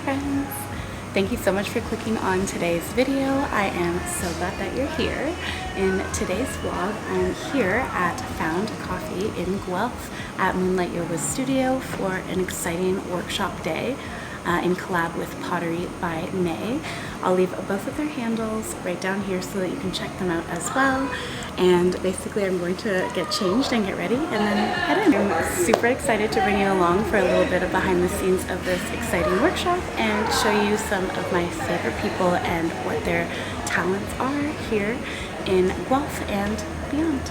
friends. Thank you so much for clicking on today's video. I am so glad that you're here. In today's vlog, I'm here at Found Coffee in Guelph at Moonlight Yoga studio for an exciting workshop day in collab with Pottery by May. I'll leave both of their handles right down here so that you can check them out as well. And basically I'm going to get changed and get ready and then head in. I'm super excited to bring you along for a little bit of behind the scenes of this exciting workshop and show you some of my favorite people and what their talents are here in Guelph and beyond.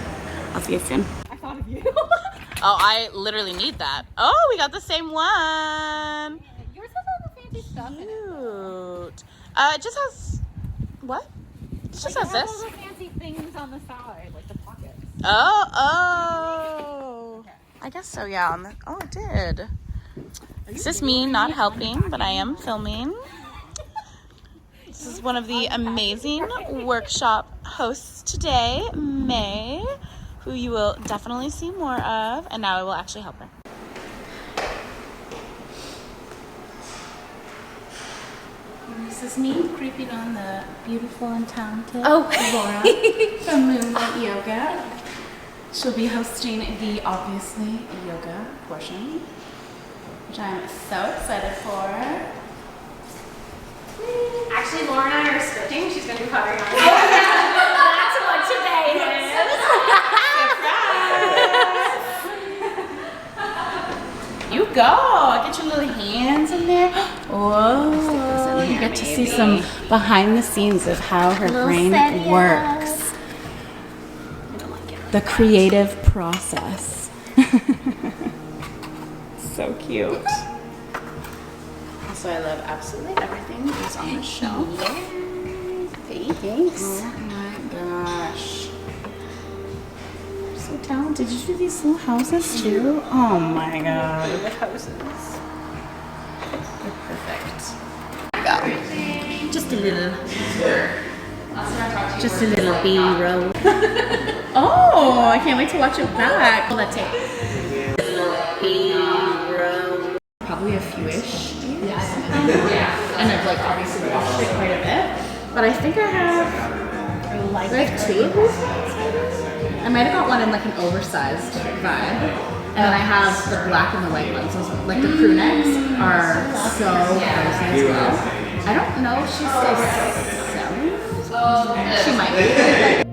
I'll see you soon. I thought of you. Oh, I literally need that. Oh, we got the same one. Yours has all the fancy stuff in it. Cute. It just has, what? It just has this. All the fancy things on the side, like the pockets. Oh. Okay. I guess so, yeah. Oh, it did. This is me not helping, but I am filming. This is one of the amazing workshop hosts today, May, who you will definitely see more of, and now I will actually help her. This is me creeping on the beautiful and talented Laura from Moonlight Yoga. She'll be hosting the obviously yoga portion, which I'm so excited for. Actually, Laura and I are switching. She's going to be pottery on. Oh, yeah. That's what today is. Surprise! You go. Get your little hands in there. Whoa. You get to see some behind the scenes of how her brain works. The creative process. So cute. Also, I love absolutely everything that's on the shelf. Thanks. Oh my gosh. You're so talented. Did you do these little houses too? Oh my god. The houses. They're perfect. Go. Just a little B-roll. Oh, I can't wait to watch it back. Hold that tape. B-roll. Probably a few-ish. And I've like obviously watched it quite a bit. But I think I have like two of these ones. I might have got one in like an oversized vibe. And then I have the black and the white ones. So like the crew necks are so cozy as well. I don't know if she's still selling. She might be.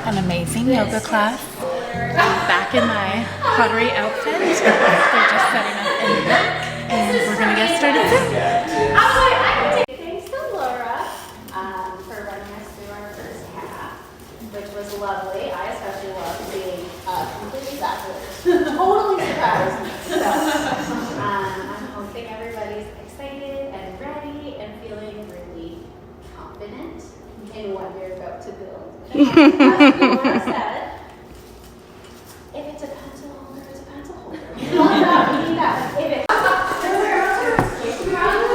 An amazing yoga class. I'm back in my pottery outfit. They're just setting up in the back, and we're gonna get started soon. Thanks to Laura for running us through our first half, which was lovely. I especially loved being completely backwards. Totally surprised me. So I'm hoping everybody's excited and ready and feeling And as Laura said, if it's a pencil holder, it's a pencil holder. We need that. If it's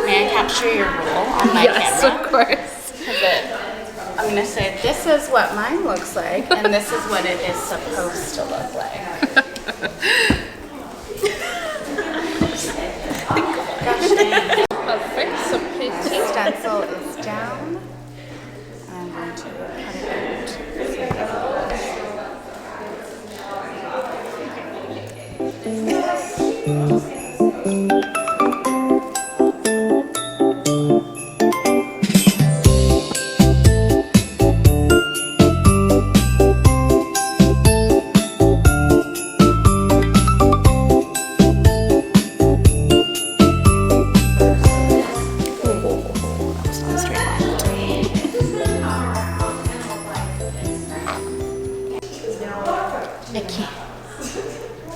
May I capture your role on my Yes, camera? of course. I'm gonna say this is what mine looks like, and this is what it is supposed to look like. Gosh dang. The stencil is down. I'm going to cut it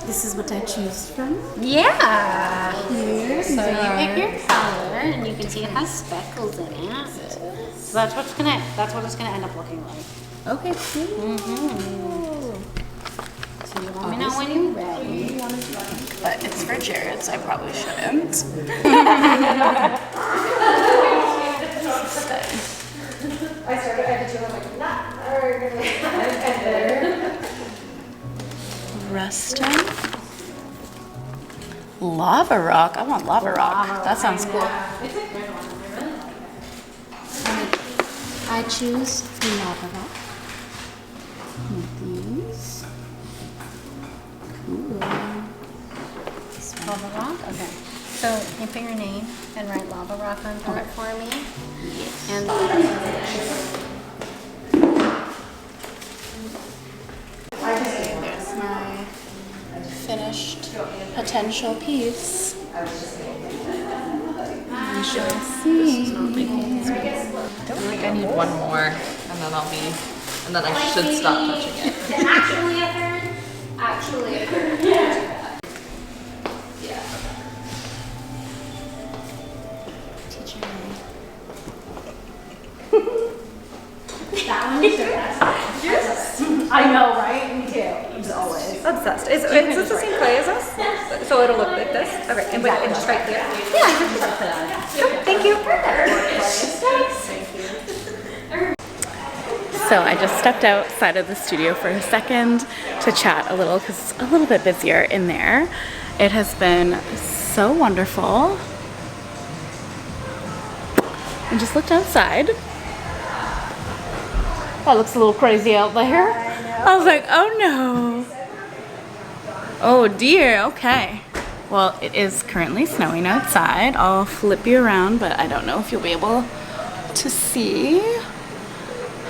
This is what I choose from. Yeah. Here. So you pick your color, and you can see it has speckles in it. So that's what it's gonna end up looking like. Okay, cool. So you let me know when you're ready. But it's for Jared, so I probably shouldn't. I started at the two, I'm like, nah, Rustum. Lava rock. I want lava rock. That sounds cool. It's a good one. I really like it. I choose lava rock. With these. Cool. Lava rock? Okay. So you put your name and write lava rock onto it for me. And There's my finished potential piece. We shall see. I feel like I need one more, and then I should stop touching it. actually a third. Actually a third. Yeah. Teacher me. That one is so best. Yes. I know, right? Me too. As always. Obsessed. Is this the same clay as us? So it'll look like this? Okay, and wait, and just right there. Yeah, I can put that. Thank you. So I just stepped outside of the studio for a second to chat a little because it's a little bit busier in there. It has been so wonderful. I just looked outside. That looks a little crazy out there. I was like, oh no. Oh dear, okay. Well, it is currently snowing outside. I'll flip you around, but I don't know if you'll be able to see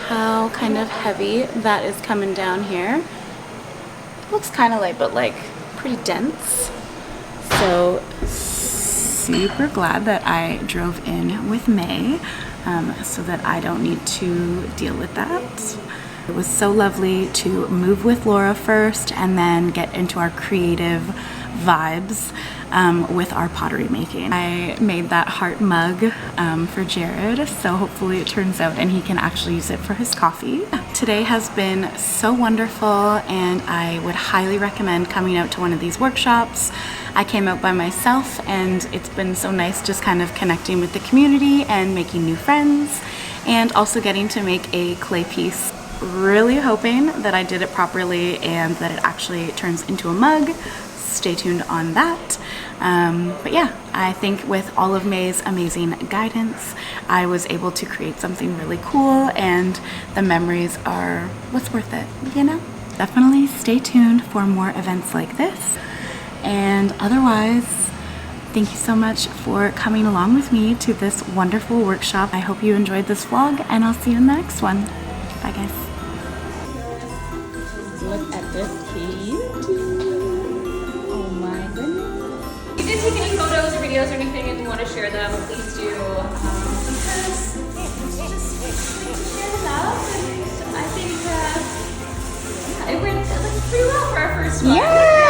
how kind of heavy that is coming down here. It looks kind of light, but like pretty dense. So super glad that I drove in with May so that I don't need to deal with that. It was so lovely to move with Laura first and then get into our creative vibes with our pottery making. I made that heart mug for Jared, so hopefully it turns out and he can actually use it for his coffee. Today has been so wonderful and I would highly recommend coming out to one of these workshops. I came out by myself and it's been so nice just kind of connecting with the community and making new friends and also getting to make a clay piece. Really hoping that I did it properly and that it actually turns into a mug. Stay tuned on that. But yeah, I think with all of May's amazing guidance, I was able to create something really cool and the memories are what's worth it, you know? Definitely stay tuned for more events like this. And otherwise, thank you so much for coming along with me to this wonderful workshop. I hope you enjoyed this vlog and I'll see you in the next one. Bye guys. Look at this cute. Oh my goodness. If you did take any photos or videos or anything and you want to share them, please do. Because it's just share them out. And I think it went pretty well for our first one. Yeah!